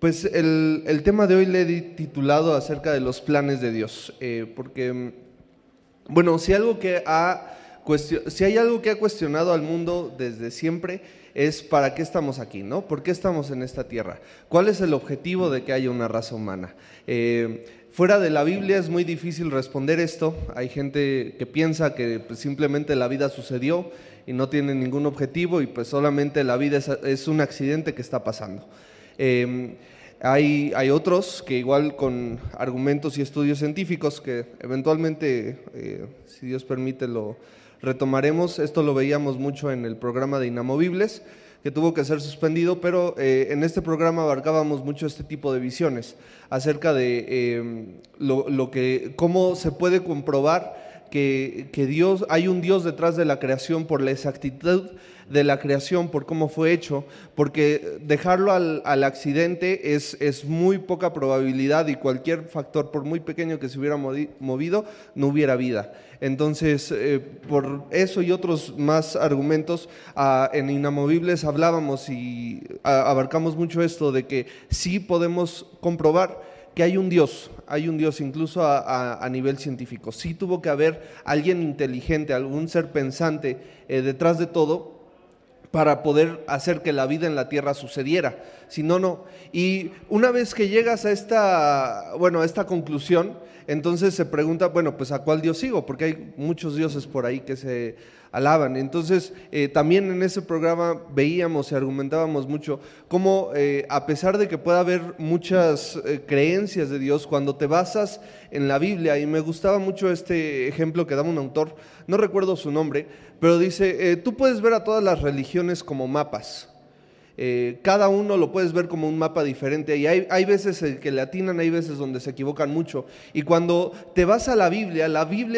Pues el tema de hoy le he titulado acerca de los planes de Dios, porque, bueno, si hay algo que ha cuestionado al mundo desde siempre es ¿para qué estamos aquí, no? ¿Por qué estamos en esta tierra? ¿Cuál es el objetivo de que haya una raza humana? Fuera de la Biblia es muy difícil responder esto. Hay gente que piensa que pues, simplemente la vida sucedió y no tiene ningún objetivo y pues solamente la vida es un accidente que está pasando. Hay otros que igual con argumentos y estudios científicos que eventualmente, si Dios permite, lo retomaremos. Esto lo veíamos mucho en el programa de Inamovibles, que tuvo que ser suspendido, pero en este programa abarcábamos mucho este tipo de visiones acerca de cómo se puede comprobar que hay un Dios detrás de la creación por la exactitud de la creación, por cómo fue hecho, porque dejarlo al accidente es muy poca probabilidad y cualquier factor, por muy pequeño que se hubiera movido, no hubiera vida. Entonces, por eso y otros más argumentos, en Inamovibles hablábamos y abarcamos mucho esto de que sí podemos comprobar que hay un Dios incluso a nivel científico. Sí tuvo que haber alguien inteligente, algún ser pensante detrás de todo para poder hacer que la vida en la tierra sucediera. Si no, no. Y una vez que llegas a esta conclusión, entonces se pregunta, bueno, pues ¿a cuál Dios sigo? Porque hay muchos dioses por ahí que se alaban. Entonces, también en ese programa veíamos y argumentábamos mucho cómo, a pesar de que pueda haber muchas creencias de Dios, cuando te basas en la Biblia, y me gustaba mucho este ejemplo que daba un autor, no recuerdo su nombre, pero dice, tú puedes ver a todas las religiones como mapas. Cada uno lo puedes ver como un mapa diferente y hay veces que le atinan, hay veces donde se equivocan mucho, y cuando te vas a la Biblia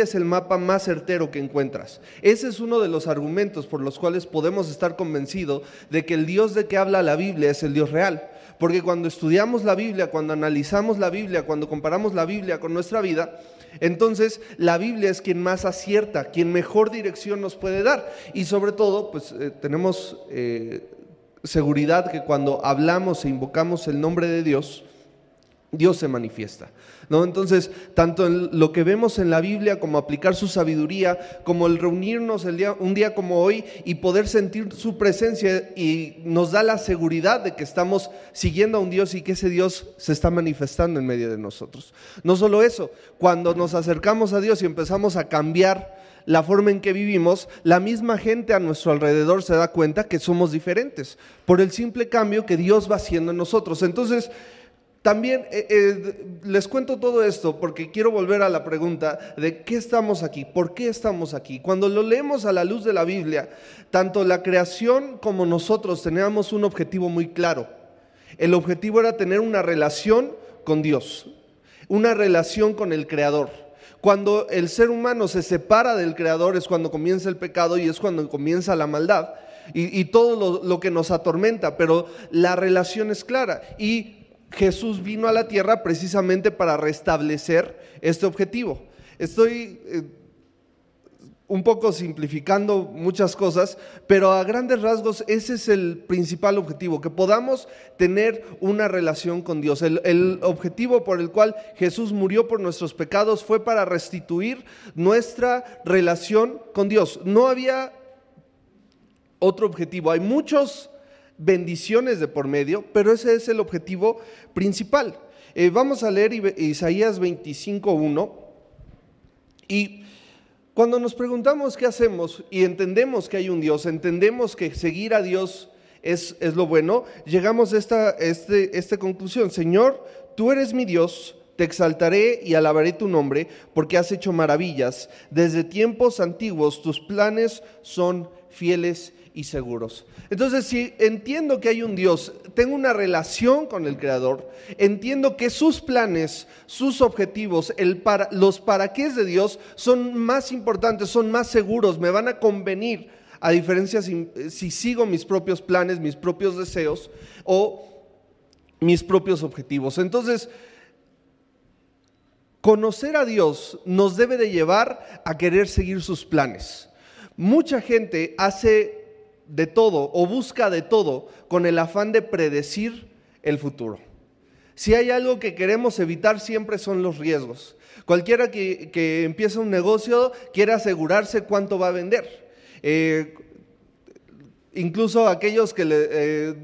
es el mapa más certero que encuentras. Ese es uno de los argumentos por los cuales podemos estar convencidos de que el Dios de que habla la Biblia es el Dios real, porque cuando estudiamos la Biblia, cuando analizamos la Biblia, cuando comparamos la Biblia con nuestra vida, entonces la Biblia es quien más acierta, quien mejor dirección nos puede dar, y sobre todo pues tenemos seguridad que cuando hablamos e invocamos el nombre de Dios, Dios se manifiesta, ¿no? Entonces, tanto en lo que vemos en la Biblia como aplicar su sabiduría, como el reunirnos un día como hoy y poder sentir su presencia, y nos da la seguridad de que estamos siguiendo a un Dios y que ese Dios se está manifestando en medio de nosotros. No solo eso, cuando nos acercamos a Dios y empezamos a cambiar la forma en que vivimos, la misma gente a nuestro alrededor se da cuenta que somos diferentes por el simple cambio que Dios va haciendo en nosotros. Entonces, también les cuento todo esto porque quiero volver a la pregunta de ¿qué estamos aquí? ¿Por qué estamos aquí? Cuando lo leemos a la luz de la Biblia, tanto la creación como nosotros teníamos un objetivo muy claro. El objetivo era tener una relación con Dios, una relación con el Creador. Cuando el ser humano se separa del Creador es cuando comienza el pecado y es cuando comienza la maldad y todo lo que nos atormenta, pero la relación es clara y Jesús vino a la tierra precisamente para restablecer este objetivo. Estoy un poco simplificando muchas cosas, pero a grandes rasgos ese es el principal objetivo, que podamos tener una relación con Dios. El objetivo por el cual Jesús murió por nuestros pecados fue para restituir nuestra relación con Dios. No había otro objetivo. Hay muchas bendiciones de por medio, pero ese es el objetivo principal. Vamos a leer Isaías 25:1 y cuando nos preguntamos qué hacemos y entendemos que hay un Dios, entendemos que seguir a Dios es lo bueno, llegamos a esta conclusión: Señor, tú eres mi Dios, te exaltaré y alabaré tu nombre, porque has hecho maravillas. Desde tiempos antiguos tus planes son fieles y seguros. Entonces, si entiendo que hay un Dios, tengo una relación con el Creador, entiendo que sus planes, sus objetivos, los para qué de Dios son más importantes, son más seguros, me van a convenir, a diferencia si sigo mis propios planes, mis propios deseos o mis propios objetivos. Entonces, conocer a Dios nos debe de llevar a querer seguir sus planes. Mucha gente hace de todo o busca de todo con el afán de predecir el futuro. Si hay algo que queremos evitar siempre son los riesgos. Cualquiera que empieza un negocio quiere asegurarse cuánto va a vender. Incluso aquellos que,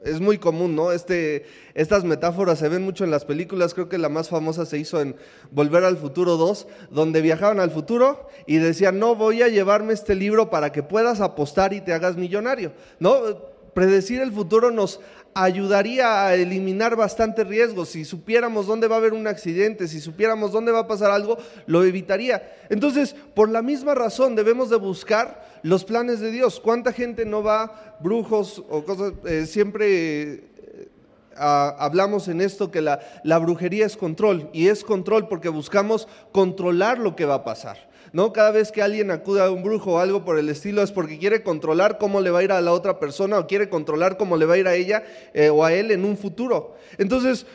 es muy común, ¿no? Estas metáforas se ven mucho en las películas. Creo que la más famosa se hizo en Volver al Futuro 2, donde viajaban al futuro y decían, no, voy a llevarme este libro para que puedas apostar y te hagas millonario, ¿no? Predecir el futuro nos ayudaría a eliminar bastantes riesgos. Si supiéramos dónde va a haber un accidente, si supiéramos dónde va a pasar algo, lo evitaría. Entonces, por la misma razón debemos de buscar los planes de Dios. ¿Cuánta gente no va, brujos o cosas? Hablamos en esto que la brujería es control, y es control porque buscamos controlar lo que va a pasar, ¿no? Cada vez que alguien acude a un brujo o algo por el estilo es porque quiere controlar cómo le va a ir a la otra persona, o quiere controlar cómo le va a ir a ella o a él en un futuro. Entonces,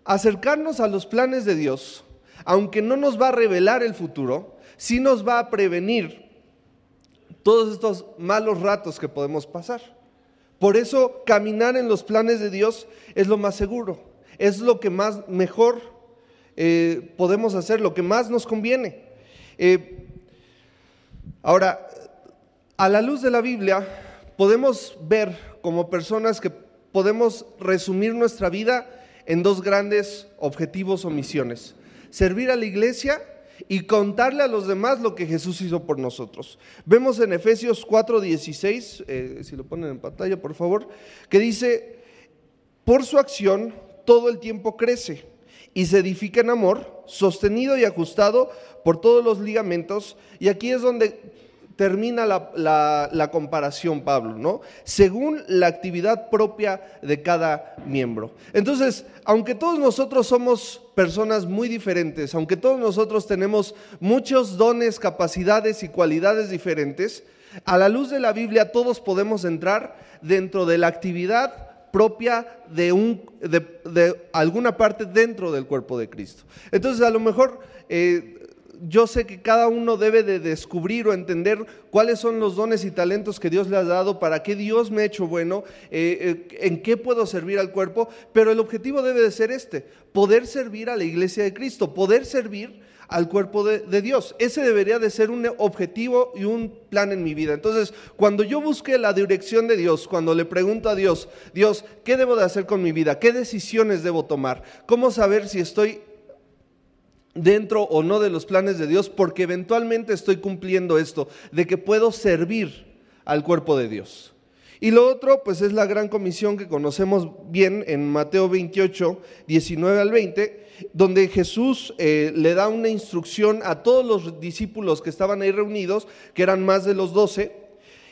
acercarnos a los planes de Dios, aunque no nos va a revelar el futuro, sí nos va a prevenir todos estos malos ratos que podemos pasar. Por eso caminar en los planes de Dios es lo más seguro, es lo que más mejor podemos hacer, lo que más nos conviene. Ahora, a la luz de la Biblia, podemos ver como personas que podemos resumir nuestra vida en dos grandes objetivos o misiones: servir a la iglesia y contarle a los demás lo que Jesús hizo por nosotros. Vemos en Efesios 4:16, si lo ponen en pantalla por favor, que dice: por su acción todo el tiempo crece y se edifica en amor, sostenido y ajustado por todos los ligamentos. Y aquí es donde termina la comparación Pablo, ¿no? Según la actividad propia de cada miembro. Entonces, aunque todos nosotros somos personas muy diferentes, aunque todos nosotros tenemos muchos dones, capacidades y cualidades diferentes, a la luz de la Biblia todos podemos entrar dentro de la actividad propia de alguna parte dentro del cuerpo de Cristo. Entonces, a lo mejor yo sé que cada uno debe de descubrir o entender cuáles son los dones y talentos que Dios le ha dado, para qué Dios me ha hecho bueno, en qué puedo servir al cuerpo, pero el objetivo debe de ser poder servir a la iglesia de Cristo, poder servir al cuerpo de Dios. Ese debería de ser un objetivo y un plan en mi vida. Entonces, cuando yo busque la dirección de Dios, cuando le pregunto a Dios, Dios, ¿qué debo de hacer con mi vida? ¿Qué decisiones debo tomar? ¿Cómo saber si estoy dentro o no de los planes de Dios? Porque eventualmente estoy cumpliendo esto, de que puedo servir al cuerpo de Dios. Y lo otro, pues es la gran comisión que conocemos bien en Mateo 28, 19 al 20, donde Jesús le da una instrucción a todos los discípulos que estaban ahí reunidos, que eran más de los 12,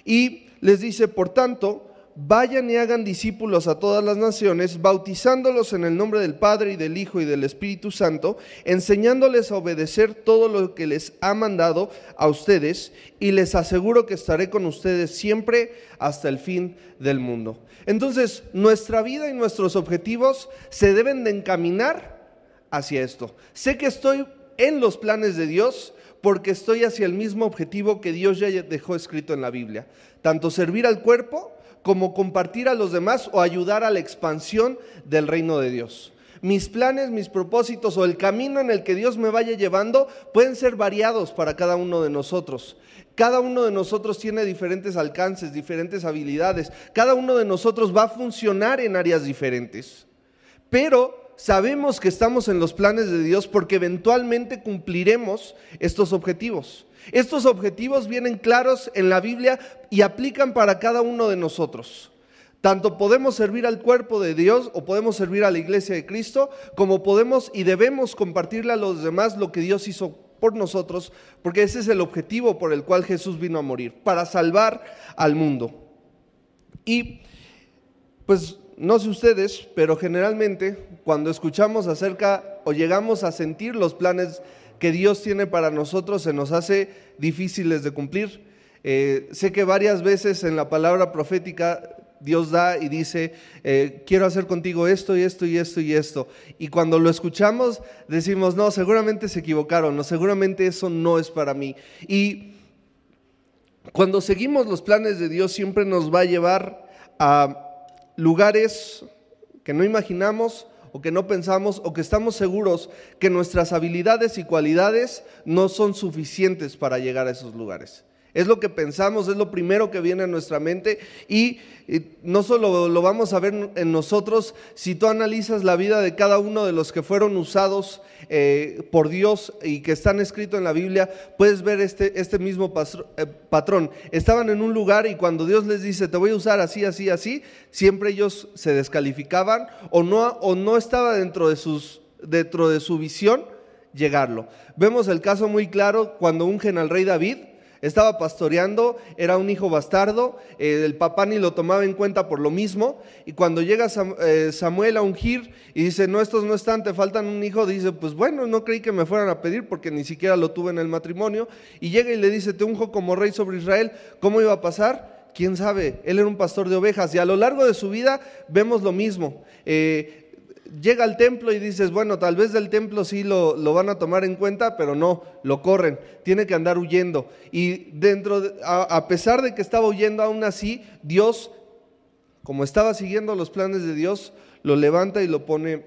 y les dice: por tanto, vayan y hagan discípulos a todas las naciones, bautizándolos en el nombre del Padre y del Hijo y del Espíritu Santo, enseñándoles a obedecer todo lo que les ha mandado a ustedes, y les aseguro que estaré con ustedes siempre hasta el fin del mundo. Entonces, nuestra vida y nuestros objetivos se deben de encaminar hacia esto. Sé que estoy en los planes de Dios porque estoy hacia el mismo objetivo que Dios ya dejó escrito en la Biblia, tanto servir al cuerpo como compartir a los demás o ayudar a la expansión del reino de Dios. Mis planes, mis propósitos o el camino en el que Dios me vaya llevando pueden ser variados para cada uno de nosotros. Cada uno de nosotros tiene diferentes alcances, diferentes habilidades. Cada uno de nosotros va a funcionar en áreas diferentes. Pero sabemos que estamos en los planes de Dios porque eventualmente cumpliremos estos objetivos. Estos objetivos vienen claros en la Biblia y aplican para cada uno de nosotros. Tanto podemos servir al cuerpo de Dios o podemos servir a la iglesia de Cristo, como podemos y debemos compartirle a los demás lo que Dios hizo por nosotros, porque ese es el objetivo por el cual Jesús vino a morir, para salvar al mundo. Y pues no sé ustedes, pero generalmente cuando escuchamos acerca o llegamos a sentir los planes que Dios tiene para nosotros, se nos hace difíciles de cumplir. Sé que varias veces en la palabra profética Dios da y dice, quiero hacer contigo esto y esto y esto y esto. Y cuando lo escuchamos decimos, no, seguramente se equivocaron, no, seguramente eso no es para mí. Y cuando seguimos los planes de Dios siempre nos va a llevar a lugares que no imaginamos o que no pensamos o que estamos seguros que nuestras habilidades y cualidades no son suficientes para llegar a esos lugares. Es lo que pensamos, es lo primero que viene a nuestra mente y no solo lo vamos a ver en nosotros. Si tú analizas la vida de cada uno de los que fueron usados por Dios y que están escritos en la Biblia, puedes ver este mismo patrón. Estaban en un lugar y cuando Dios les dice, te voy a usar así, así, así, siempre ellos se descalificaban o no estaba dentro de su visión llegarlo. Vemos el caso muy claro cuando ungen al rey David. Estaba pastoreando, era un hijo bastardo, el papá ni lo tomaba en cuenta por lo mismo, y cuando llega Samuel a ungir y dice, no, estos no están, te faltan un hijo, dice, pues bueno, no creí que me fueran a pedir porque ni siquiera lo tuve en el matrimonio, y llega y le dice, te unjo como rey sobre Israel. ¿Cómo iba a pasar? ¿Quién sabe? Él era un pastor de ovejas, y a lo largo de su vida vemos lo mismo. Llega al templo y dices, bueno, tal vez del templo sí lo van a tomar en cuenta, pero no, lo corren, tiene que andar huyendo. Y a pesar de que estaba huyendo, aún así, Dios, como estaba siguiendo los planes de Dios, lo levanta y lo pone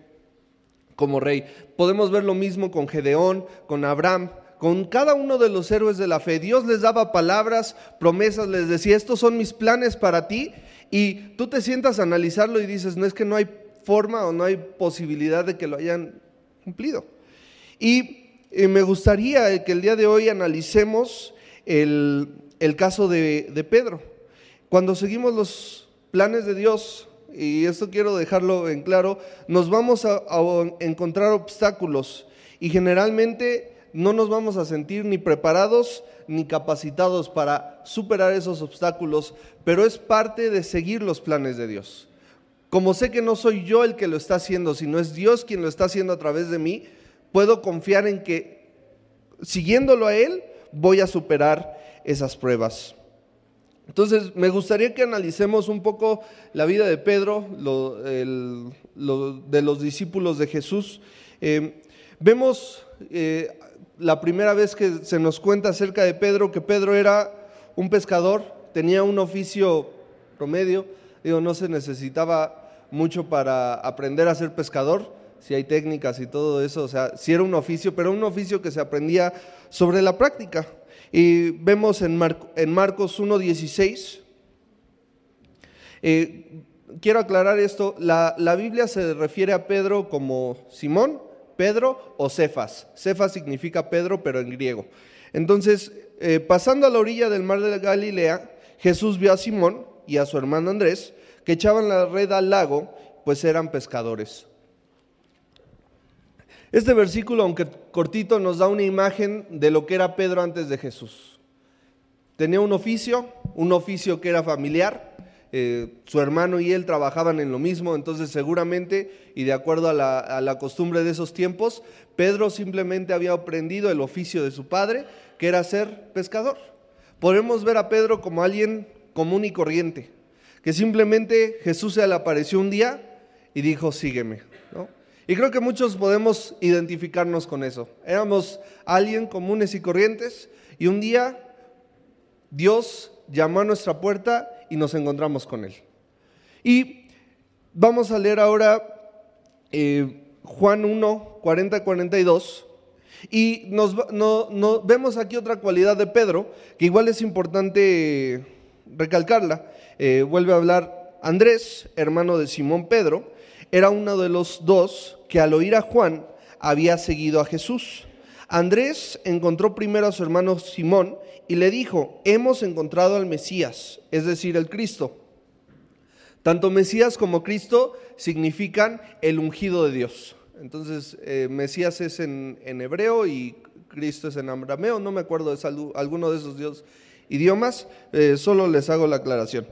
como rey. Podemos ver lo mismo con Gedeón, con Abraham, con cada uno de los héroes de la fe. Dios les daba palabras, promesas, les decía, estos son mis planes para ti, y tú te sientas a analizarlo y dices, no, es que no hay forma o no hay posibilidad de que lo hayan cumplido. Y me gustaría que el día de hoy analicemos el caso de Pedro. Cuando seguimos los planes de Dios, y esto quiero dejarlo en claro, nos vamos a encontrar obstáculos y generalmente no nos vamos a sentir ni preparados ni capacitados para superar esos obstáculos, pero es parte de seguir los planes de Dios. Como sé que no soy yo el que lo está haciendo, sino es Dios quien lo está haciendo a través de mí, puedo confiar en que siguiéndolo a Él voy a superar esas pruebas. Entonces me gustaría que analicemos un poco la vida de Pedro, de los discípulos de Jesús. Vemos la primera vez que se nos cuenta acerca de Pedro, que Pedro era un pescador, tenía un oficio promedio. No se necesitaba mucho para aprender a ser pescador, si hay técnicas y todo eso, o sea, sí era un oficio, pero un oficio que se aprendía sobre la práctica. Y vemos en Marcos 1:16, quiero aclarar esto, la Biblia se refiere a Pedro como Simón, Pedro o Cefas. Cefas significa Pedro, pero en griego. Entonces, pasando a la orilla del mar de Galilea, Jesús vio a Simón y a su hermano Andrés, que echaban la red al lago, pues eran pescadores. Este versículo, aunque cortito, nos da una imagen de lo que era Pedro antes de Jesús. Tenía un oficio que era familiar, su hermano y él trabajaban en lo mismo, entonces seguramente, y de acuerdo a la costumbre de esos tiempos, Pedro simplemente había aprendido el oficio de su padre, que era ser pescador. Podemos ver a Pedro como alguien común y corriente, que simplemente Jesús se le apareció un día y dijo, sígueme, ¿no? Y creo que muchos podemos identificarnos con eso. Éramos alguien comunes y corrientes y un día Dios llamó a nuestra puerta y nos encontramos con Él. Y vamos a leer ahora Juan 1, 40-42. Y vemos aquí otra cualidad de Pedro, que igual es importante recalcarla. Vuelve a hablar Andrés, hermano de Simón Pedro, era uno de los dos que al oír a Juan había seguido a Jesús. Andrés encontró primero a su hermano Simón y le dijo, hemos encontrado al Mesías, es decir, el Cristo. Tanto Mesías como Cristo significan el ungido de Dios. Entonces, Mesías es en hebreo y Cristo es en arameo, no me acuerdo de alguno de esos idiomas, solo les hago la aclaración.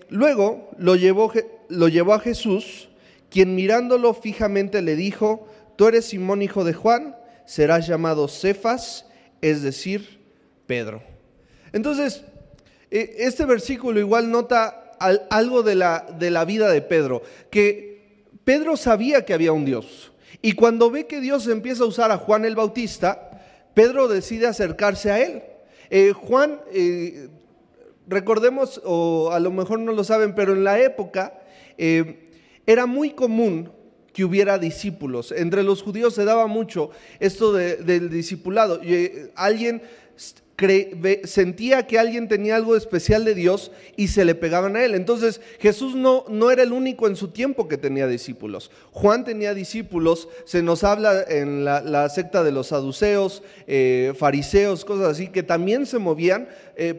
Luego lo llevó a Jesús, quien mirándolo fijamente le dijo, tú eres Simón hijo de Juan, serás llamado Cefas, es decir, Pedro. Entonces, este versículo igual nota algo de la vida de Pedro, que Pedro sabía que había un Dios, y cuando ve que Dios empieza a usar a Juan el Bautista, Pedro decide acercarse a él. Juan, recordemos, o a lo mejor no lo saben, pero en la época era muy común que hubiera discípulos. Entre los judíos se daba mucho esto del discipulado. Alguien sentía que alguien tenía algo especial de Dios y se le pegaban a él. Entonces Jesús no era el único en su tiempo que tenía discípulos. Juan tenía discípulos, se nos habla en la secta de los saduceos, fariseos, cosas así, que también se movían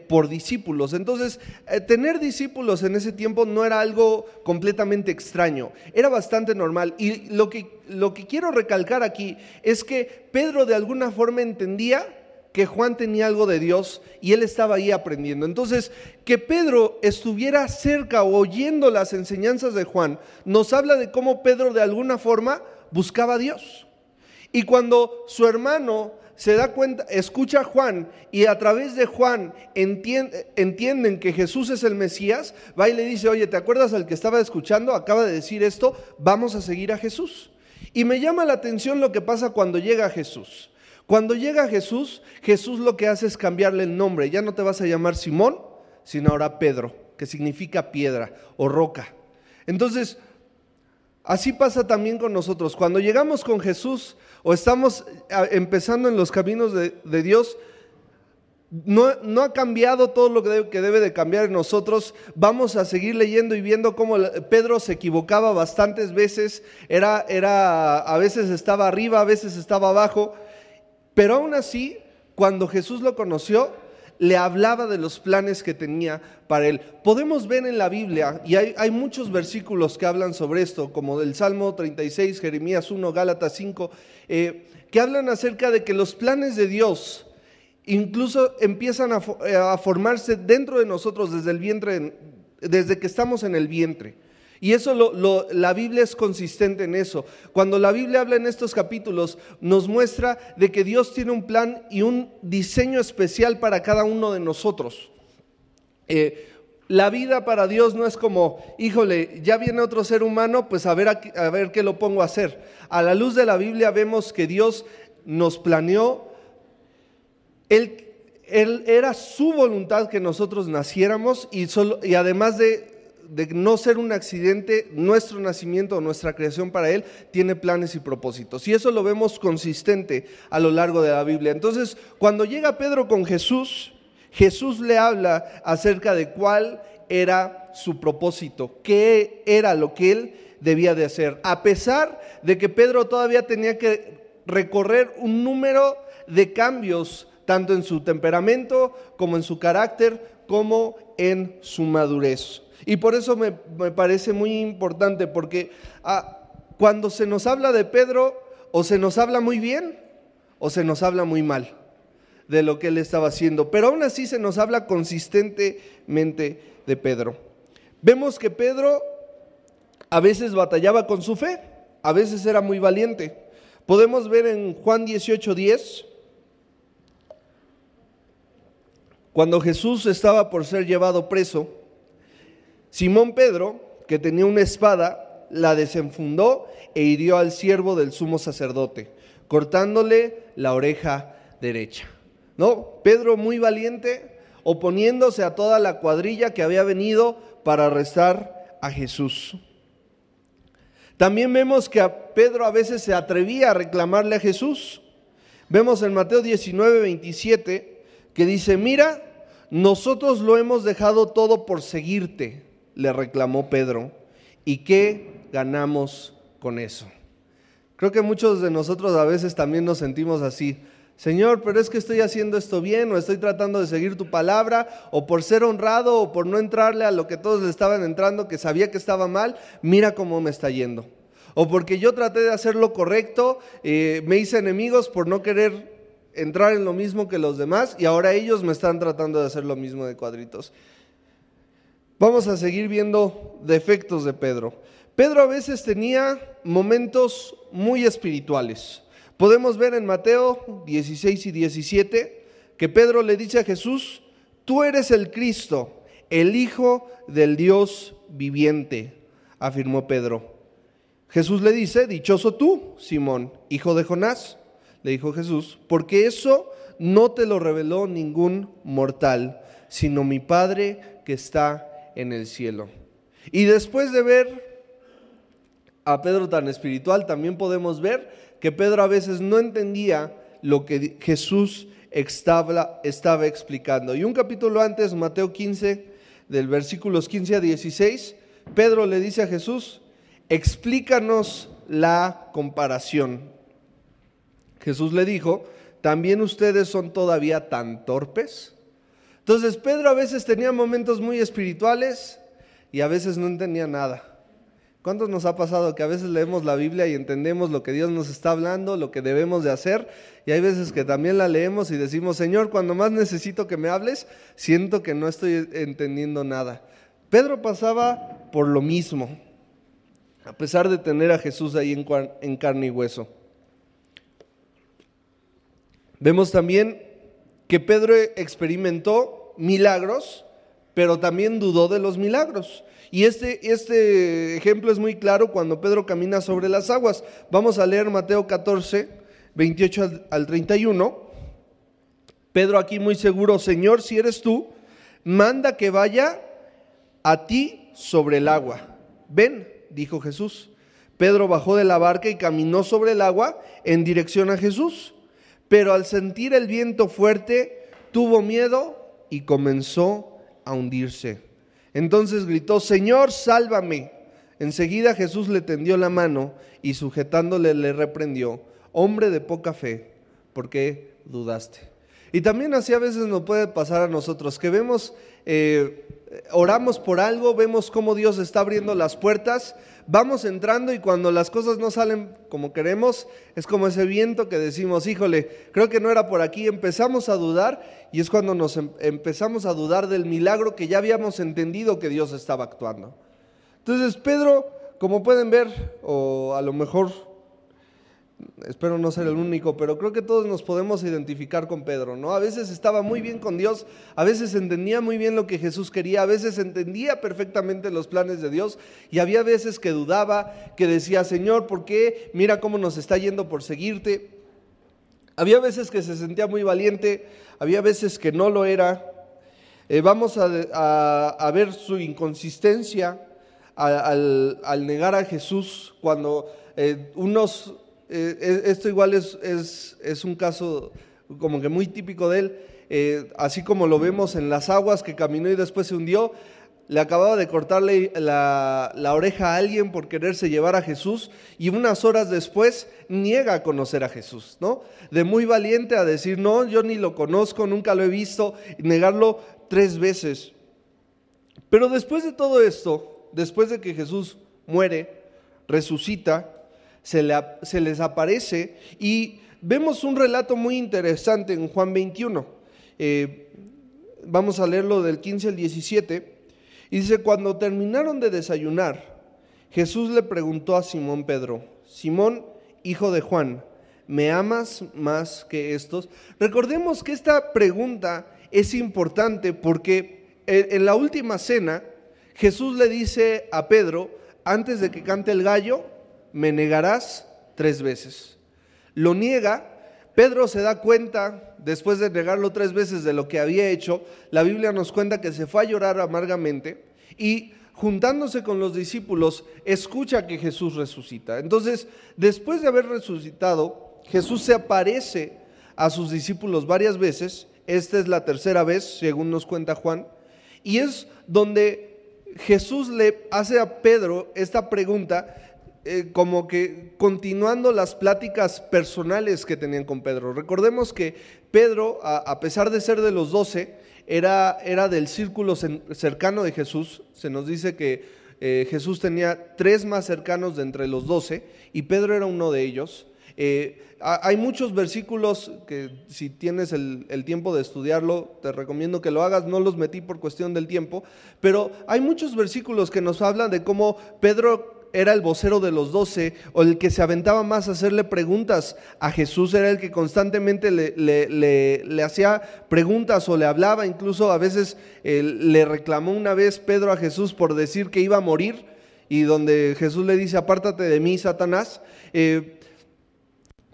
por discípulos. Entonces tener discípulos en ese tiempo no era algo completamente extraño, era bastante normal. Y lo que quiero recalcar aquí es que Pedro de alguna forma entendía que Juan tenía algo de Dios y él estaba ahí aprendiendo. Entonces, que Pedro estuviera cerca o oyendo las enseñanzas de Juan, nos habla de cómo Pedro de alguna forma buscaba a Dios. Y cuando su hermano se da cuenta, escucha a Juan y a través de Juan entienden que Jesús es el Mesías, va y le dice: oye, ¿te acuerdas al que estaba escuchando? Acaba de decir esto, vamos a seguir a Jesús. Y me llama la atención lo que pasa cuando llega Jesús. Cuando llega Jesús, Jesús lo que hace es cambiarle el nombre. Ya no te vas a llamar Simón, sino ahora Pedro, que significa piedra o roca. Entonces, así pasa también con nosotros. Cuando llegamos con Jesús o estamos empezando en los caminos de Dios, no ha cambiado todo lo que debe de cambiar en nosotros. Vamos a seguir leyendo y viendo cómo Pedro se equivocaba bastantes veces. A veces estaba arriba, a veces estaba abajo. Pero aún así, cuando Jesús lo conoció, le hablaba de los planes que tenía para él. Podemos ver en la Biblia, y hay muchos versículos que hablan sobre esto, como del Salmo 36, Jeremías 1, Gálatas 5, que hablan acerca de que los planes de Dios incluso empiezan a formarse dentro de nosotros desde el vientre, desde que estamos en el vientre. Y eso la Biblia es consistente en eso. Cuando la Biblia habla en estos capítulos, nos muestra de que Dios tiene un plan y un diseño especial para cada uno de nosotros. La vida para Dios no es como, híjole, ya viene otro ser humano, pues a ver qué lo pongo a hacer. A la luz de la Biblia vemos que Dios nos planeó. Él era su voluntad que nosotros naciéramos y además de no ser un accidente, nuestro nacimiento o nuestra creación para Él tiene planes y propósitos. Y eso lo vemos consistente a lo largo de la Biblia. Entonces, cuando llega Pedro con Jesús, Jesús le habla acerca de cuál era su propósito, qué era lo que Él debía de hacer. A pesar de que Pedro todavía tenía que recorrer un número de cambios, tanto en su temperamento, como en su carácter, como en su madurez. Y por eso me parece muy importante, porque cuando se nos habla de Pedro, o se nos habla muy bien, o se nos habla muy mal de lo que él estaba haciendo. Pero aún así se nos habla consistentemente de Pedro. Vemos que Pedro a veces batallaba con su fe, a veces era muy valiente. Podemos ver en Juan 18:10, cuando Jesús estaba por ser llevado preso, Simón Pedro, que tenía una espada, la desenfundó e hirió al siervo del sumo sacerdote, cortándole la oreja derecha. ¿No? Pedro, muy valiente, oponiéndose a toda la cuadrilla que había venido para arrestar a Jesús. También vemos que a Pedro a veces se atrevía a reclamarle a Jesús. Vemos en Mateo 19:27 que dice: mira, nosotros lo hemos dejado todo por seguirte, le reclamó Pedro, ¿y qué ganamos con eso? Creo que muchos de nosotros a veces también nos sentimos así. Señor, pero es que estoy haciendo esto bien, o estoy tratando de seguir tu palabra, o por ser honrado, o por no entrarle a lo que todos le estaban entrando, que sabía que estaba mal, mira cómo me está yendo. O porque yo traté de hacer lo correcto, me hice enemigos por no querer entrar en lo mismo que los demás, y ahora ellos me están tratando de hacer lo mismo de cuadritos. Vamos a seguir viendo defectos de Pedro. Pedro a veces tenía momentos muy espirituales. Podemos ver en Mateo 16 y 17 que Pedro le dice a Jesús: tú eres el Cristo, el Hijo del Dios viviente, afirmó Pedro. Jesús le dice: dichoso tú, Simón, hijo de Jonás, le dijo Jesús, porque eso no te lo reveló ningún mortal, sino mi Padre que está en el cielo. Y después de ver a Pedro tan espiritual, también podemos ver que Pedro a veces no entendía lo que Jesús estaba explicando. Y un capítulo antes, Mateo 15, del versículos 15 a 16, Pedro le dice a Jesús: explícanos la comparación. Jesús le dijo: ¿también ustedes son todavía tan torpes? Entonces Pedro a veces tenía momentos muy espirituales y a veces no entendía nada. ¿Cuántos nos ha pasado que a veces leemos la Biblia y entendemos lo que Dios nos está hablando, lo que debemos de hacer? Y hay veces que también la leemos y decimos: Señor, cuando más necesito que me hables, siento que no estoy entendiendo nada. Pedro pasaba por lo mismo, a pesar de tener a Jesús ahí en carne y hueso. Vemos también que Pedro experimentó milagros, pero también dudó de los milagros. Y este ejemplo es muy claro cuando Pedro camina sobre las aguas. Vamos a leer Mateo 14, 28 al 31. Pedro aquí muy seguro: Señor, si eres tú, manda que vaya a ti sobre el agua. Ven, dijo Jesús. Pedro bajó de la barca y caminó sobre el agua en dirección a Jesús. Pero al sentir el viento fuerte, tuvo miedo y comenzó a hundirse. Entonces gritó: Señor, sálvame. Enseguida Jesús le tendió la mano y sujetándole le reprendió: hombre de poca fe, ¿por qué dudaste? Y también así a veces nos puede pasar a nosotros, que vemos, oramos por algo, vemos cómo Dios está abriendo las puertas, vamos entrando y cuando las cosas no salen como queremos, es como ese viento que decimos: híjole, creo que no era por aquí. Empezamos a dudar y es cuando nos empezamos a dudar del milagro que ya habíamos entendido que Dios estaba actuando. Entonces Pedro, como pueden ver, o a lo mejor, espero no ser el único, pero creo que todos nos podemos identificar con Pedro, ¿no? A veces estaba muy bien con Dios, a veces entendía muy bien lo que Jesús quería, a veces entendía perfectamente los planes de Dios y había veces que dudaba, que decía: Señor, ¿por qué? Mira cómo nos está yendo por seguirte. Había veces que se sentía muy valiente, había veces que no lo era. Vamos a ver su inconsistencia al negar a Jesús cuando esto igual es un caso como que muy típico de él, así como lo vemos en las aguas, que caminó y después se hundió. Le acababa de cortarle la oreja a alguien por quererse llevar a Jesús y unas horas después niega a conocer a Jesús, ¿no? De muy valiente a decir: no, yo ni lo conozco, nunca lo he visto, y negarlo 3 veces. Pero después de todo esto, después de que Jesús muere, resucita, se les aparece y vemos un relato muy interesante en Juan 21. Vamos a leerlo del 15 al 17. Y dice: cuando terminaron de desayunar, Jesús le preguntó a Simón Pedro: Simón, hijo de Juan, ¿me amas más que estos? Recordemos que esta pregunta es importante porque en la última cena Jesús le dice a Pedro: antes de que cante el gallo, me negarás 3 veces. Lo niega. Pedro se da cuenta, después de negarlo 3 veces, de lo que había hecho. La Biblia nos cuenta que se fue a llorar amargamente y, juntándose con los discípulos, escucha que Jesús resucita. Entonces, después de haber resucitado, Jesús se aparece a sus discípulos varias veces. Esta es la 3ª vez, según nos cuenta Juan, y es donde Jesús le hace a Pedro esta pregunta, como que continuando las pláticas personales que tenían con Pedro. Recordemos que Pedro, a pesar de ser de los 12, era del círculo cercano de Jesús. Se nos dice que Jesús tenía 3 más cercanos de entre los 12 y Pedro era uno de ellos. Hay muchos versículos que, si tienes el tiempo de estudiarlo, te recomiendo que lo hagas. No los metí por cuestión del tiempo, pero hay muchos versículos que nos hablan de cómo Pedro era el vocero de los 12, o el que se aventaba más a hacerle preguntas a Jesús. Era el que constantemente le hacía preguntas o le hablaba. Incluso a veces le reclamó una vez Pedro a Jesús por decir que iba a morir, y donde Jesús le dice: apártate de mí, Satanás.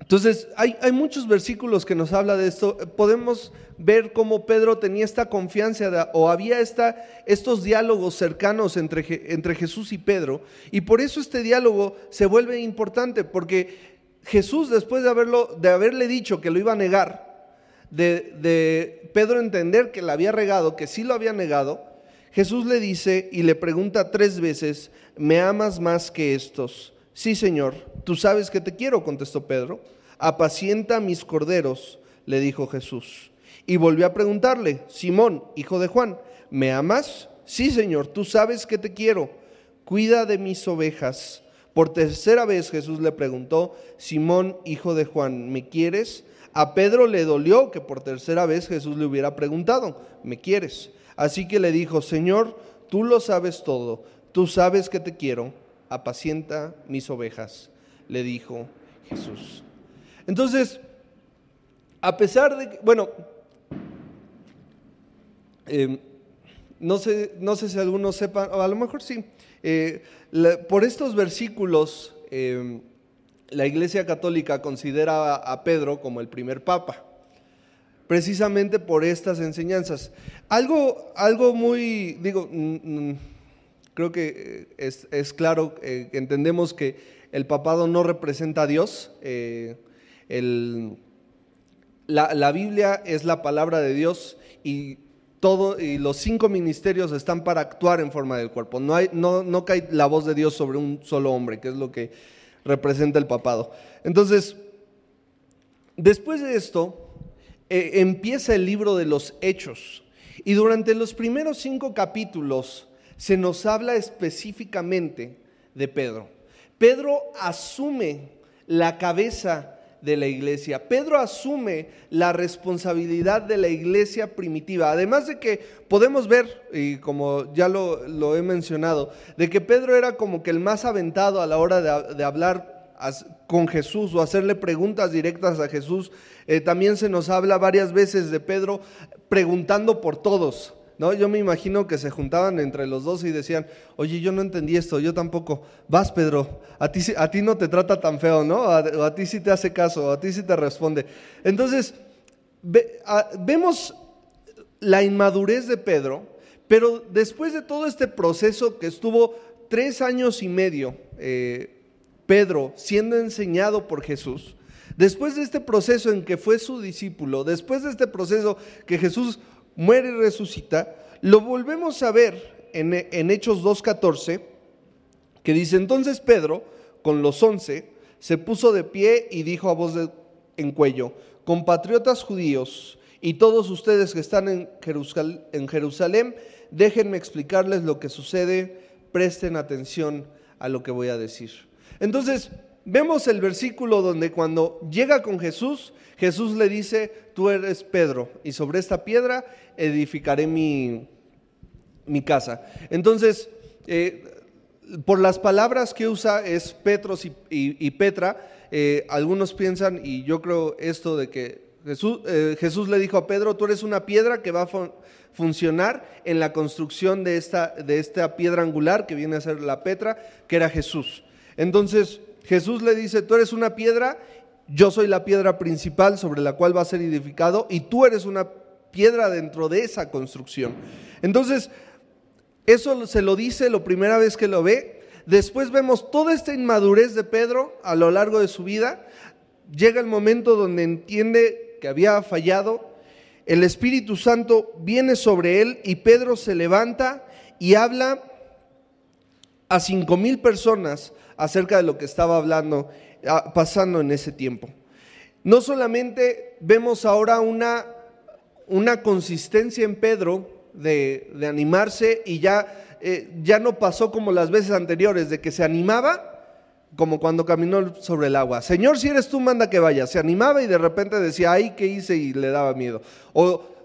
Entonces, hay muchos versículos que nos habla de esto. Podemos ver cómo Pedro tenía esta confianza o había estos diálogos cercanos entre Jesús y Pedro, y por eso este diálogo se vuelve importante, porque Jesús, después de haberle dicho que lo iba a negar, de Pedro entender que la había regado, que sí lo había negado, Jesús le dice y le pregunta 3 veces: ¿me amas más que estos? Sí, Señor, tú sabes que te quiero, contestó Pedro. Apacienta mis corderos, le dijo Jesús. Y volvió a preguntarle: Simón, hijo de Juan, ¿me amas? Sí, Señor, tú sabes que te quiero. Cuida de mis ovejas. Por 3ª vez Jesús le preguntó: Simón, hijo de Juan, ¿me quieres? A Pedro le dolió que por 3ª vez Jesús le hubiera preguntado: ¿me quieres? Así que le dijo: Señor, tú lo sabes todo, tú sabes que te quiero. Apacienta mis ovejas, le dijo Jesús. Entonces, a pesar de que, no sé si algunos sepan, o a lo mejor sí, por estos versículos, la Iglesia Católica considera a Pedro como el primer papa, precisamente por estas enseñanzas. Algo muy, creo que es claro, entendemos que el papado no representa a Dios. La Biblia es la palabra de Dios, y los 5 ministerios están para actuar en forma del cuerpo. No cae la voz de Dios sobre un solo hombre, que es lo que representa el papado. Entonces, después de esto, empieza el libro de los Hechos, y durante los primeros 5 capítulos se nos habla específicamente de Pedro. Pedro asume la cabeza de la iglesia. Pedro asume la responsabilidad de la iglesia primitiva. Además de que podemos ver, y como ya lo he mencionado, de que Pedro era como que el más aventado a la hora de hablar con Jesús o hacerle preguntas directas a Jesús. También se nos habla varias veces de Pedro preguntando por todos, ¿no? Yo me imagino que se juntaban entre los dos y decían: oye, yo no entendí esto, yo tampoco. Vas, Pedro, a ti no te trata tan feo, ¿no? O a ti sí te hace caso, a ti sí te responde. Entonces, vemos la inmadurez de Pedro, pero después de todo este proceso que estuvo 3 años y medio, Pedro siendo enseñado por Jesús, después de este proceso en que fue su discípulo, después de este proceso que Jesús muere y resucita, lo volvemos a ver en Hechos 2:14, que dice: entonces Pedro, con los 11, se puso de pie y dijo a voz en cuello: compatriotas judíos y todos ustedes que están en Jerusalén, déjenme explicarles lo que sucede, presten atención a lo que voy a decir. Entonces, vemos el versículo donde cuando llega con Jesús, Jesús le dice: tú eres Pedro, y sobre esta piedra edificaré mi casa. Entonces, por las palabras que usa es Petros y Petra, algunos piensan, y yo creo esto, de que Jesús le dijo a Pedro: tú eres una piedra que va a funcionar en la construcción de esta piedra angular que viene a ser la Petra, que era Jesús. Entonces Jesús le dice: tú eres una piedra, yo soy la piedra principal sobre la cual va a ser edificado, y tú eres una piedra dentro de esa construcción. Entonces, eso se lo dice la primera vez que lo ve. Después vemos toda esta inmadurez de Pedro a lo largo de su vida. Llega el momento donde entiende que había fallado. El Espíritu Santo viene sobre él y Pedro se levanta y habla a 5,000 personas acerca de lo que estaba pasando en ese tiempo. No solamente vemos ahora una consistencia en Pedro de animarse, y ya no pasó como las veces anteriores, de que se animaba como cuando caminó sobre el agua. Señor, si eres tú, manda que vaya. Se animaba y de repente decía: ay, ¿qué hice? Y le daba miedo. O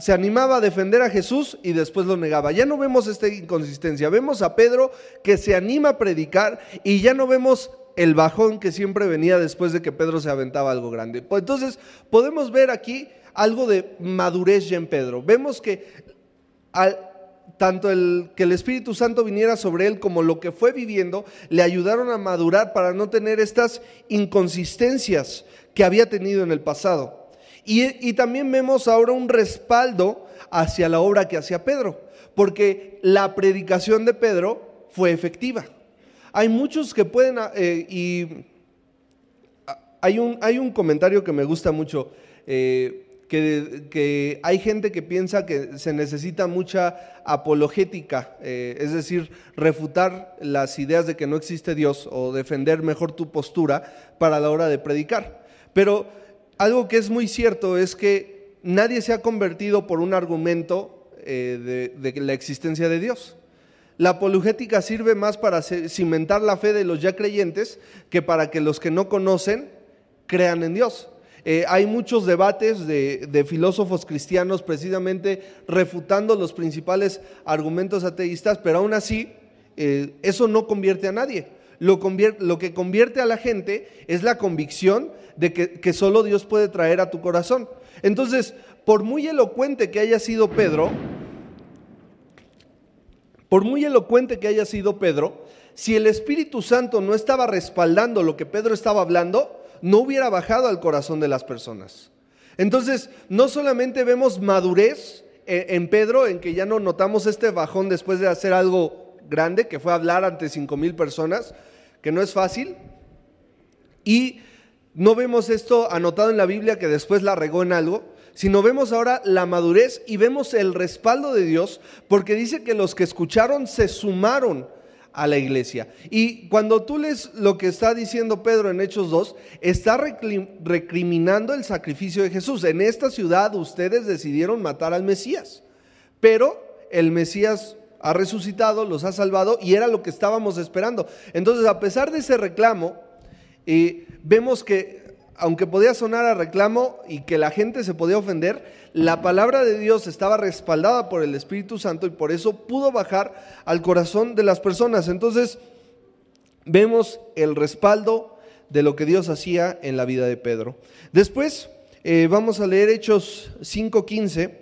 se animaba a defender a Jesús y después lo negaba. Ya no vemos esta inconsistencia. Vemos a Pedro que se anima a predicar, y ya no vemos el bajón que siempre venía después de que Pedro se aventaba algo grande. Pues entonces podemos ver aquí algo de madurez ya en Pedro. Vemos que tanto que el Espíritu Santo viniera sobre él como lo que fue viviendo le ayudaron a madurar para no tener estas inconsistencias que había tenido en el pasado. Y también vemos ahora un respaldo hacia la obra que hacía Pedro, porque la predicación de Pedro fue efectiva. Hay muchos que pueden, hay un comentario que me gusta mucho, que hay gente que piensa que se necesita mucha apologética, es decir, refutar las ideas de que no existe Dios o defender mejor tu postura para la hora de predicar. Pero algo que es muy cierto es que nadie se ha convertido por un argumento de la existencia de Dios. La apologética sirve más para cimentar la fe de los ya creyentes que para que los que no conocen crean en Dios. Hay muchos debates de filósofos cristianos precisamente refutando los principales argumentos ateístas, pero aún así eso no convierte a nadie. Lo que convierte a la gente es la convicción de que solo Dios puede traer a tu corazón. Entonces, por muy elocuente que haya sido Pedro, si el Espíritu Santo no estaba respaldando lo que Pedro estaba hablando, no hubiera bajado al corazón de las personas. Entonces, no solamente vemos madurez en Pedro, en que ya no notamos este bajón después de hacer algo grande, que fue hablar ante 5,000 personas, que no es fácil, y no vemos esto anotado en la Biblia que después la regó en algo, sino vemos ahora la madurez y vemos el respaldo de Dios, porque dice que los que escucharon se sumaron a la iglesia. Y cuando tú lees lo que está diciendo Pedro en Hechos 2, está recriminando el sacrificio de Jesús. En esta ciudad ustedes decidieron matar al Mesías, pero el Mesías ha resucitado, los ha salvado y era lo que estábamos esperando. Entonces, a pesar de ese reclamo, vemos que aunque podía sonar a reclamo y que la gente se podía ofender, la palabra de Dios estaba respaldada por el Espíritu Santo y por eso pudo bajar al corazón de las personas. Entonces, vemos el respaldo de lo que Dios hacía en la vida de Pedro. Después, vamos a leer Hechos 5:15.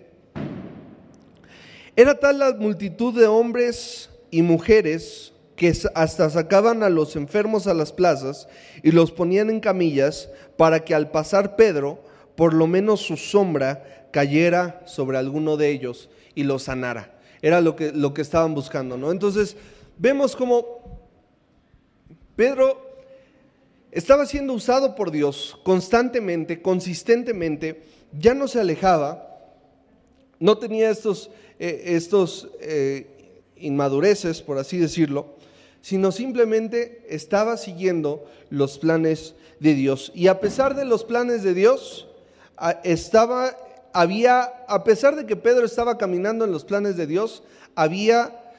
Era tal la multitud de hombres y mujeres que hasta sacaban a los enfermos a las plazas y los ponían en camillas para que al pasar Pedro, por lo menos su sombra cayera sobre alguno de ellos y los sanara. Era lo que estaban buscando, ¿no? Entonces, vemos cómo Pedro estaba siendo usado por Dios constantemente, consistentemente, ya no se alejaba, no tenía estos inmadureces, por así decirlo, sino simplemente estaba siguiendo los planes de Dios. Y a pesar de los planes de Dios, a pesar de que Pedro estaba caminando en los planes de Dios, había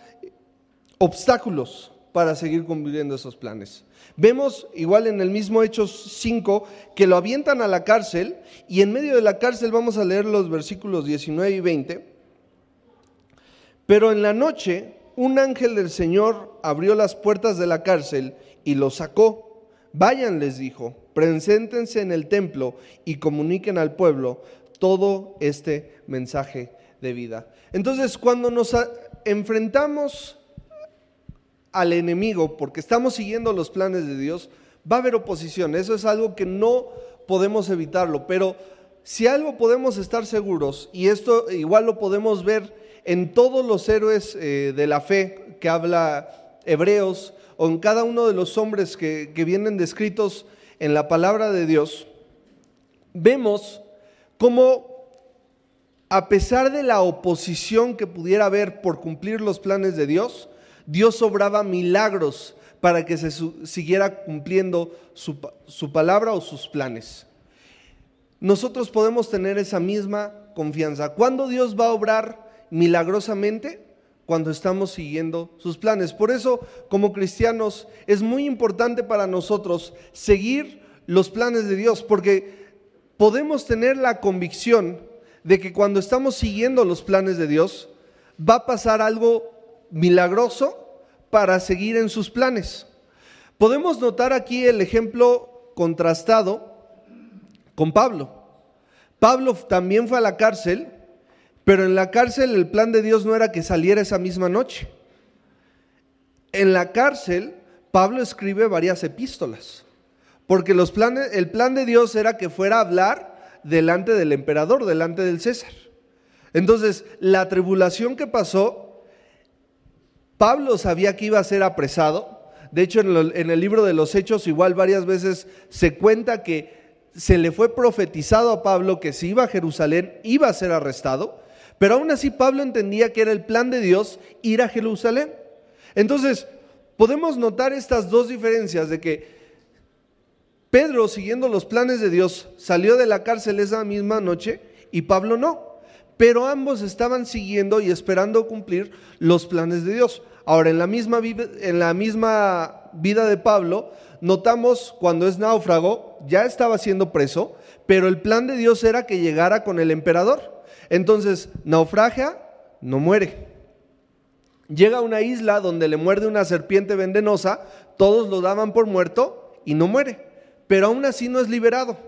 obstáculos para seguir cumpliendo esos planes. Vemos igual en el mismo Hechos 5 que lo avientan a la cárcel, y en medio de la cárcel vamos a leer los versículos 19 y 20. Pero en la noche un ángel del Señor abrió las puertas de la cárcel y los sacó. Vayan, les dijo, preséntense en el templo y comuniquen al pueblo todo este mensaje de vida. Entonces, cuando nos enfrentamos al enemigo porque estamos siguiendo los planes de Dios, va a haber oposición. Eso es algo que no podemos evitarlo, pero si algo podemos estar seguros, y esto igual lo podemos ver en todos los héroes de la fe que habla Hebreos, o en cada uno de los hombres que vienen descritos en la palabra de Dios, vemos cómo a pesar de la oposición que pudiera haber por cumplir los planes de Dios, Dios obraba milagros para que se siguiera cumpliendo su palabra o sus planes. Nosotros podemos tener esa misma confianza. ¿Cuándo Dios va a obrar milagrosamente? Cuando estamos siguiendo sus planes. Por eso, como cristianos, es muy importante para nosotros seguir los planes de Dios, porque podemos tener la convicción de que cuando estamos siguiendo los planes de Dios, va a pasar algo milagroso para seguir en sus planes. Podemos notar aquí el ejemplo contrastado con Pablo. Pablo también fue a la cárcel, pero en la cárcel el plan de Dios no era que saliera esa misma noche. En la cárcel, Pablo escribe varias epístolas, porque el plan de Dios era que fuera a hablar delante del emperador, delante del César. Entonces, la tribulación que pasó, Pablo sabía que iba a ser apresado. De hecho, en el libro de los Hechos, igual varias veces se cuenta que se le fue profetizado a Pablo que si iba a Jerusalén iba a ser arrestado, pero aún así Pablo entendía que era el plan de Dios ir a Jerusalén. Entonces, podemos notar estas dos diferencias de que Pedro, siguiendo los planes de Dios, salió de la cárcel esa misma noche y Pablo no. Pero ambos estaban siguiendo y esperando cumplir los planes de Dios. Ahora, en la misma vida de Pablo, notamos cuando es náufrago, ya estaba siendo preso, pero el plan de Dios era que llegara con el emperador. Entonces, naufragia, no muere. Llega a una isla donde le muerde una serpiente venenosa, todos lo daban por muerto y no muere. Pero aún así no es liberado,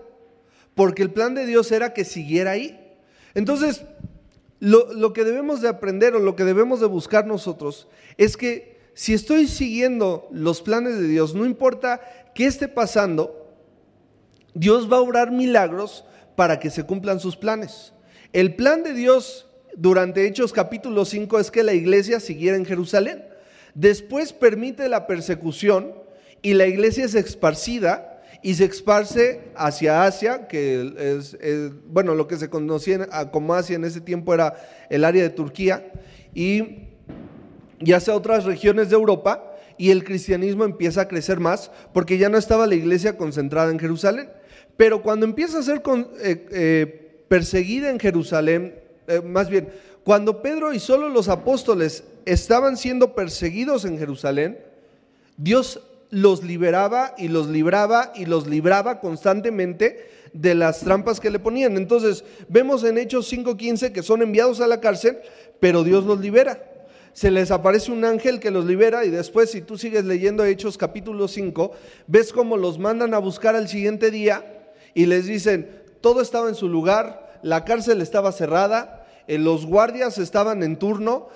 porque el plan de Dios era que siguiera ahí. Entonces, lo que debemos de aprender o lo que debemos de buscar nosotros es que si estoy siguiendo los planes de Dios, no importa qué esté pasando, Dios va a obrar milagros para que se cumplan sus planes. El plan de Dios durante Hechos capítulo 5 es que la iglesia siguiera en Jerusalén. Después permite la persecución y la iglesia es esparcida y se esparce hacia Asia, que es lo que se conocía como Asia en ese tiempo era el área de Turquía, y hacia otras regiones de Europa, y el cristianismo empieza a crecer más, porque ya no estaba la iglesia concentrada en Jerusalén. Pero cuando empieza a ser perseguida en Jerusalén, más bien, cuando Pedro y solo los apóstoles estaban siendo perseguidos en Jerusalén, Dios los liberaba y los libraba y los libraba constantemente de las trampas que le ponían. Entonces vemos en Hechos 5:15 que son enviados a la cárcel, pero Dios los libera. Se les aparece un ángel que los libera y después, si tú sigues leyendo Hechos capítulo 5, ves cómo los mandan a buscar al siguiente día y les dicen, todo estaba en su lugar, la cárcel estaba cerrada, los guardias estaban en turno,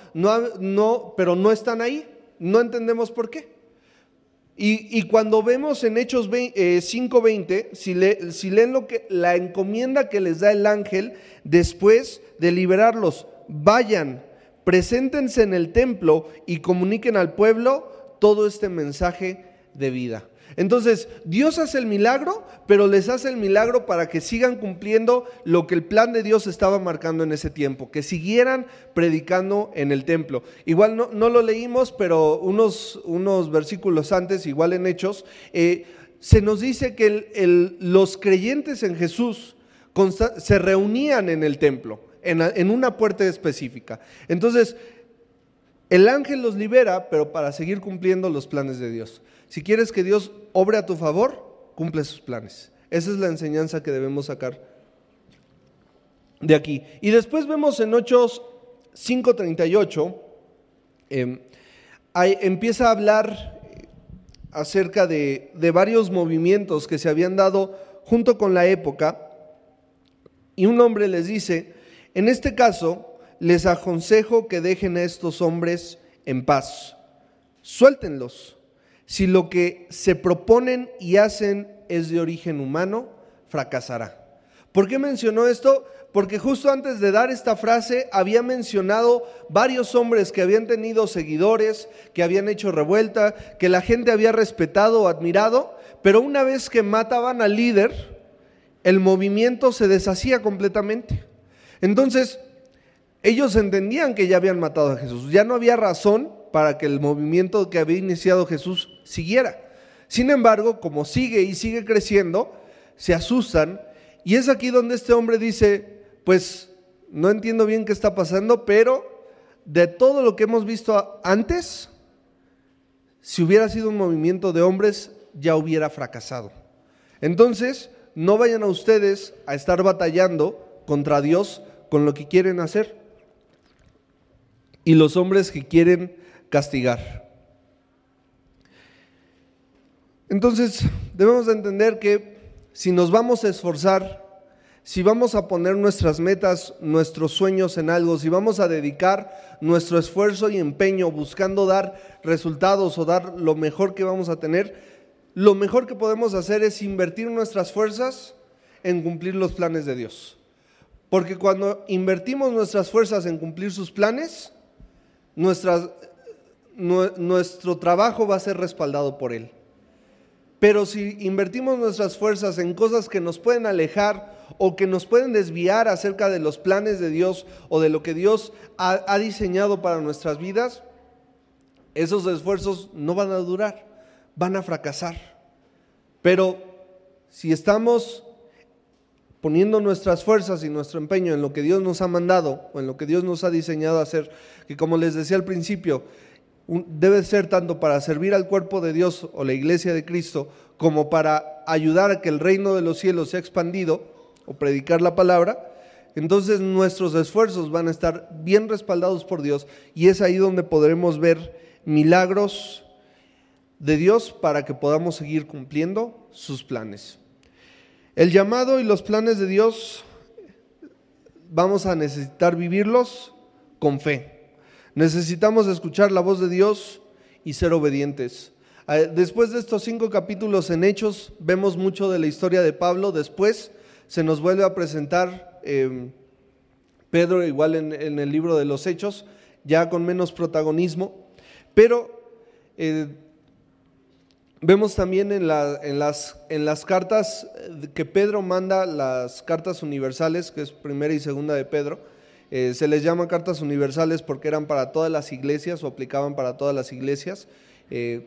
pero no están ahí, no entendemos por qué. Y cuando vemos en Hechos 5:20, si leen la encomienda que les da el ángel después de liberarlos, vayan, preséntense en el templo y comuniquen al pueblo todo este mensaje de vida. Entonces, Dios hace el milagro, pero les hace el milagro para que sigan cumpliendo lo que el plan de Dios estaba marcando en ese tiempo, que siguieran predicando en el templo. Igual no lo leímos, pero unos versículos antes, igual en Hechos, se nos dice que los creyentes en Jesús se reunían en el templo, en una puerta específica. Entonces, el ángel los libera, pero para seguir cumpliendo los planes de Dios. Si quieres que Dios obre a tu favor, cumple sus planes. Esa es la enseñanza que debemos sacar de aquí. Y después vemos en Hechos 5:38, empieza a hablar acerca de varios movimientos que se habían dado junto con la época. Y un hombre les dice, en este caso, les aconsejo que dejen a estos hombres en paz. Suéltenlos. Si lo que se proponen y hacen es de origen humano, fracasará. ¿Por qué mencionó esto? Porque justo antes de dar esta frase había mencionado varios hombres que habían tenido seguidores, que habían hecho revuelta, que la gente había respetado o admirado, pero una vez que mataban al líder, el movimiento se deshacía completamente. Entonces, ellos entendían que ya habían matado a Jesús, ya no había razón para que el movimiento que había iniciado Jesús siguiera. Sin embargo, como sigue y sigue creciendo, se asustan, y es aquí donde este hombre dice, pues no entiendo bien qué está pasando, pero de todo lo que hemos visto antes, si hubiera sido un movimiento de hombres, ya hubiera fracasado. Entonces, no vayan a ustedes a estar batallando contra Dios con lo que quieren hacer y los hombres que quieren castigar. Entonces, debemos de entender que si nos vamos a esforzar, si vamos a poner nuestras metas, nuestros sueños en algo, si vamos a dedicar nuestro esfuerzo y empeño buscando dar resultados o dar lo mejor que vamos a tener, lo mejor que podemos hacer es invertir nuestras fuerzas en cumplir los planes de Dios. Porque cuando invertimos nuestras fuerzas en cumplir sus planes, nuestro trabajo va a ser respaldado por Él. Pero si invertimos nuestras fuerzas en cosas que nos pueden alejar o que nos pueden desviar acerca de los planes de Dios o de lo que Dios ha diseñado para nuestras vidas, esos esfuerzos no van a durar, van a fracasar. Pero si estamos poniendo nuestras fuerzas y nuestro empeño en lo que Dios nos ha mandado o en lo que Dios nos ha diseñado hacer, que como les decía al principio, debe ser tanto para servir al cuerpo de Dios o la iglesia de Cristo, como para ayudar a que el reino de los cielos sea expandido o predicar la palabra, entonces nuestros esfuerzos van a estar bien respaldados por Dios, y es ahí donde podremos ver milagros de Dios para que podamos seguir cumpliendo sus planes. El llamado y los planes de Dios vamos a necesitar vivirlos con fe. Necesitamos escuchar la voz de Dios y ser obedientes. Después de estos 5 capítulos en Hechos, vemos mucho de la historia de Pablo. Después se nos vuelve a presentar Pedro, igual en el libro de los Hechos, ya con menos protagonismo. Pero vemos también en las cartas que Pedro manda, las cartas universales, que es primera y segunda de Pedro. Se les llama cartas universales porque eran para todas las iglesias o aplicaban para todas las iglesias.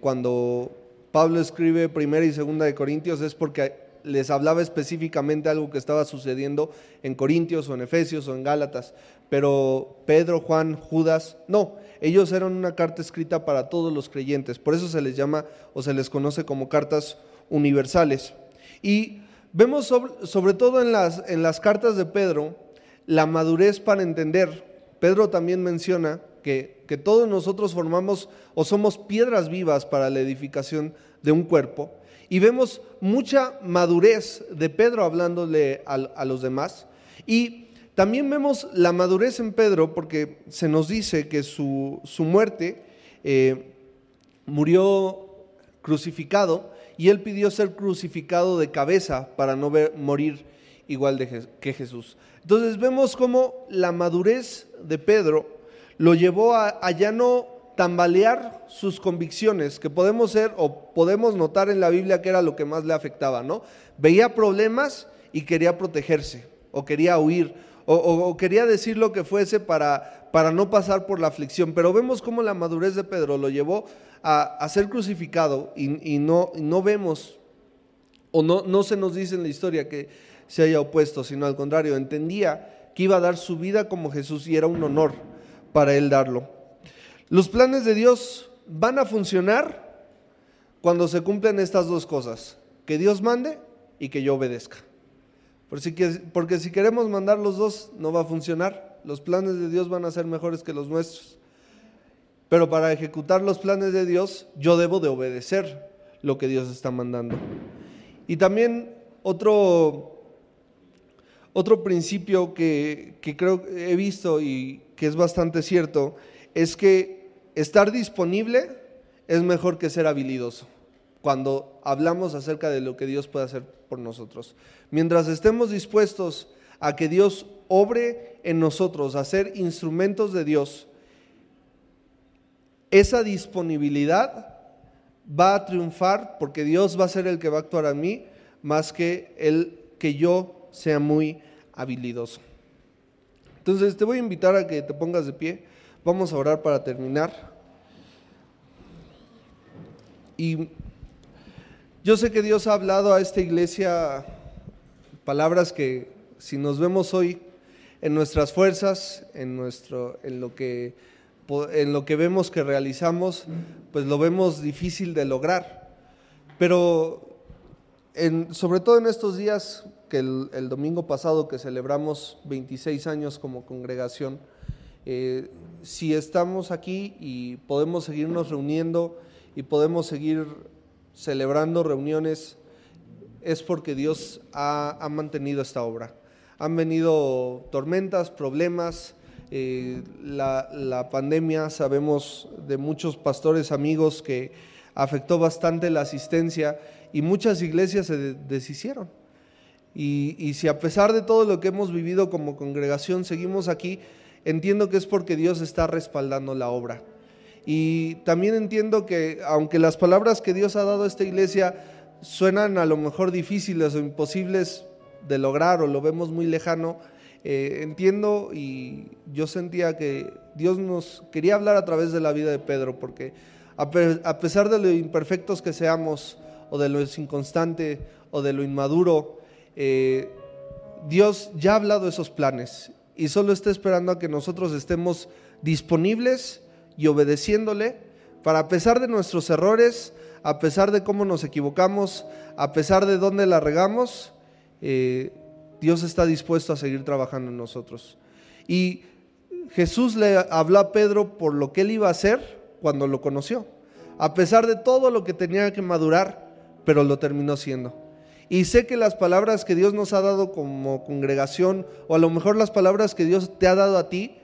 Cuando Pablo escribe primera y segunda de Corintios es porque les hablaba específicamente algo que estaba sucediendo en Corintios o en Efesios o en Gálatas. Pero Pedro, Juan, Judas, no, ellos eran una carta escrita para todos los creyentes. Por eso se les llama o se les conoce como cartas universales. Y vemos sobre todo en las cartas de Pedro la madurez para entender. Pedro también menciona que todos nosotros formamos o somos piedras vivas para la edificación de un cuerpo, y vemos mucha madurez de Pedro hablándole a los demás. Y también vemos la madurez en Pedro porque se nos dice que su muerte murió crucificado, y él pidió ser crucificado de cabeza para no morir igual que Jesús. Entonces vemos cómo la madurez de Pedro lo llevó a ya no tambalear sus convicciones, que podemos notar en la Biblia que era lo que más le afectaba, ¿no? Veía problemas y quería protegerse, o quería huir, o quería decir lo que fuese para no pasar por la aflicción. Pero vemos cómo la madurez de Pedro lo llevó a ser crucificado, y no vemos, o no se nos dice en la historia que se haya opuesto, sino al contrario, entendía que iba a dar su vida como Jesús y era un honor para él darlo. Los planes de Dios van a funcionar cuando se cumplen estas dos cosas: que Dios mande y que yo obedezca. Porque si queremos mandar los dos, no va a funcionar. Los planes de Dios van a ser mejores que los nuestros. Pero para ejecutar los planes de Dios, yo debo de obedecer lo que Dios está mandando. Y también otro principio que creo que he visto y que es bastante cierto, es que estar disponible es mejor que ser habilidoso cuando hablamos acerca de lo que Dios puede hacer por nosotros. Mientras estemos dispuestos a que Dios obre en nosotros, a ser instrumentos de Dios, esa disponibilidad va a triunfar, porque Dios va a ser el que va a actuar a mí, más que yo sea muy habilidoso. Entonces te voy a invitar a que te pongas de pie. Vamos a orar para terminar. Y yo sé que Dios ha hablado a esta iglesia palabras que, si nos vemos hoy en nuestras fuerzas, en lo que vemos que realizamos, pues lo vemos difícil de lograr. Pero sobre todo en estos días, que el domingo pasado que celebramos 26 años como congregación, si estamos aquí y podemos seguirnos reuniendo y podemos seguir celebrando reuniones, es porque Dios ha mantenido esta obra. Han venido tormentas, problemas, la pandemia, sabemos de muchos pastores amigos que afectó bastante la asistencia y muchas iglesias se deshicieron. Y si a pesar de todo lo que hemos vivido como congregación seguimos aquí, entiendo que es porque Dios está respaldando la obra. Y también entiendo que aunque las palabras que Dios ha dado a esta iglesia suenan a lo mejor difíciles o imposibles de lograr o lo vemos muy lejano, entiendo y yo sentía que Dios nos quería hablar a través de la vida de Pedro, porque a pesar de lo imperfectos que seamos o de lo inconstante o de lo inmaduro, Dios ya ha hablado de esos planes y solo está esperando a que nosotros estemos disponibles y obedeciéndole para, a pesar de nuestros errores, a pesar de cómo nos equivocamos, a pesar de dónde la regamos, Dios está dispuesto a seguir trabajando en nosotros. Y Jesús le habló a Pedro por lo que él iba a hacer cuando lo conoció, a pesar de todo lo que tenía que madurar, pero lo terminó siendo. Y sé que las palabras que Dios nos ha dado como congregación, o a lo mejor las palabras que Dios te ha dado a ti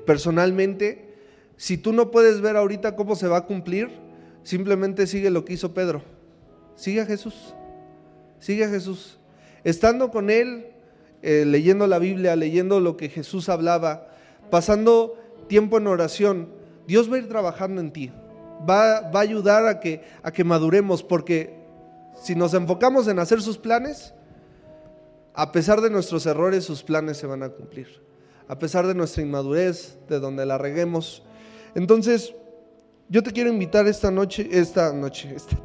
personalmente, si tú no puedes ver ahorita cómo se va a cumplir, simplemente sigue lo que hizo Pedro. Sigue a Jesús. Sigue a Jesús. Estando con Él, leyendo la Biblia, leyendo lo que Jesús hablaba, pasando tiempo en oración, Dios va a ir trabajando en ti. Va a ayudar a que maduremos, porque si nos enfocamos en hacer sus planes, a pesar de nuestros errores, sus planes se van a cumplir. A pesar de nuestra inmadurez, de donde la reguemos. Entonces, yo te quiero invitar esta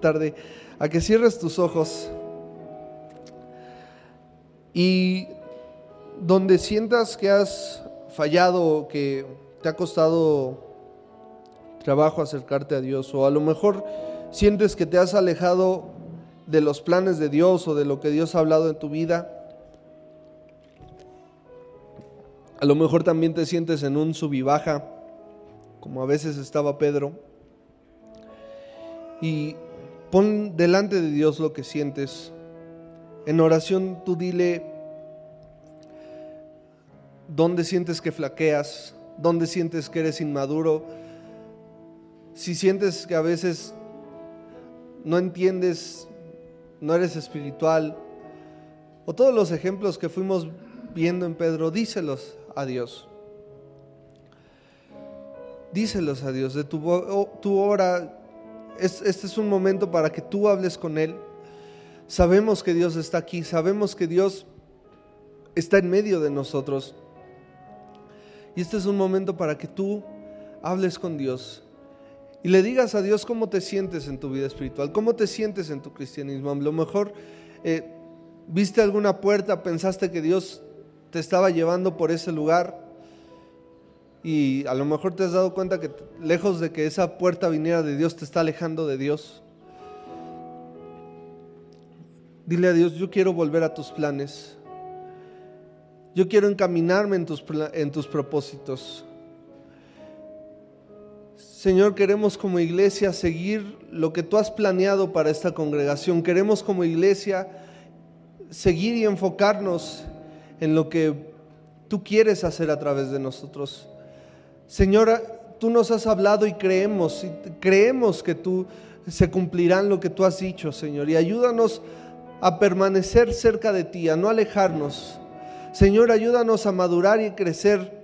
tarde, a que cierres tus ojos y donde sientas que has fallado, que te ha costado trabajo acercarte a Dios, o a lo mejor sientes que te has alejado de los planes de Dios o de lo que Dios ha hablado en tu vida. A lo mejor también te sientes en un sub y baja, como a veces estaba Pedro. Y pon delante de Dios lo que sientes. En oración tú dile dónde sientes que flaqueas, dónde sientes que eres inmaduro. Si sientes que a veces no entiendes, no eres espiritual, o todos los ejemplos que fuimos viendo en Pedro, díselos a Dios. Díselos a Dios de tu hora. Este es un momento para que tú hables con Él. Sabemos que Dios está aquí, sabemos que Dios está en medio de nosotros. Y este es un momento para que tú hables con Dios y le digas a Dios cómo te sientes en tu vida espiritual, cómo te sientes en tu cristianismo. A lo mejor viste alguna puerta, pensaste que Dios te estaba llevando por ese lugar y a lo mejor te has dado cuenta que lejos de que esa puerta viniera de Dios, te está alejando de Dios. Dile a Dios: yo quiero volver a tus planes, yo quiero encaminarme en tus propósitos. Señor, queremos como iglesia seguir lo que tú has planeado para esta congregación. Queremos como iglesia seguir y enfocarnos en lo que tú quieres hacer a través de nosotros. Señor, tú nos has hablado y creemos que tú se cumplirán lo que tú has dicho, Señor. Y ayúdanos a permanecer cerca de ti, a no alejarnos. Señor, ayúdanos a madurar y crecer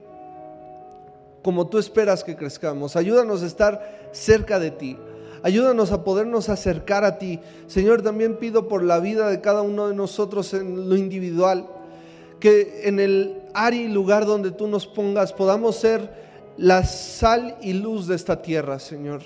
como tú esperas que crezcamos. Ayúdanos a estar cerca de ti. Ayúdanos a podernos acercar a ti. Señor, también pido por la vida de cada uno de nosotros en lo individual, que en el área y lugar donde tú nos pongas podamos ser la sal y luz de esta tierra, Señor.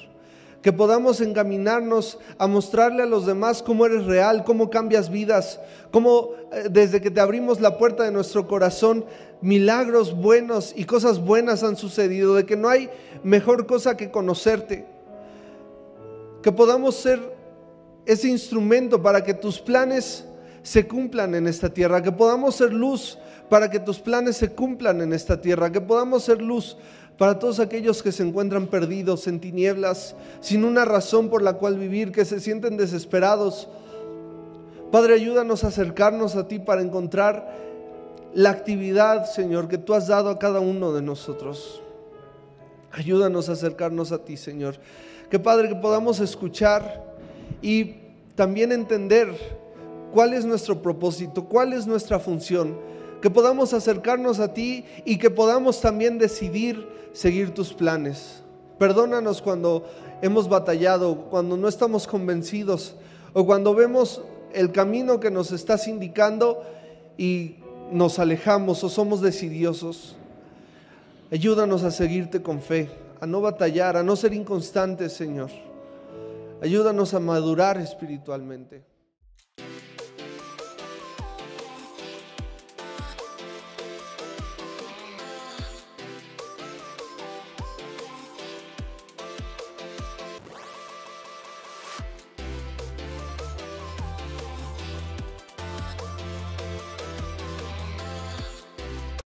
Que podamos encaminarnos a mostrarle a los demás cómo eres real, cómo cambias vidas, cómo desde que te abrimos la puerta de nuestro corazón, milagros buenos y cosas buenas han sucedido, de que no hay mejor cosa que conocerte. Que podamos ser ese instrumento para que tus planes se cumplan en esta tierra, que podamos ser luz para que tus planes se cumplan en esta tierra, que podamos ser luz para todos aquellos que se encuentran perdidos en tinieblas, sin una razón por la cual vivir, que se sienten desesperados. Padre, ayúdanos a acercarnos a ti para encontrar la actividad, Señor, que tú has dado a cada uno de nosotros. Ayúdanos a acercarnos a ti, Señor. Que Padre, que podamos escuchar y también entender cuál es nuestro propósito, cuál es nuestra función, que podamos acercarnos a ti y que podamos también decidir seguir tus planes. Perdónanos cuando hemos batallado, cuando no estamos convencidos o cuando vemos el camino que nos estás indicando y nos alejamos o somos decidiosos. Ayúdanos a seguirte con fe, a no batallar, a no ser inconstantes, Señor. Ayúdanos a madurar espiritualmente.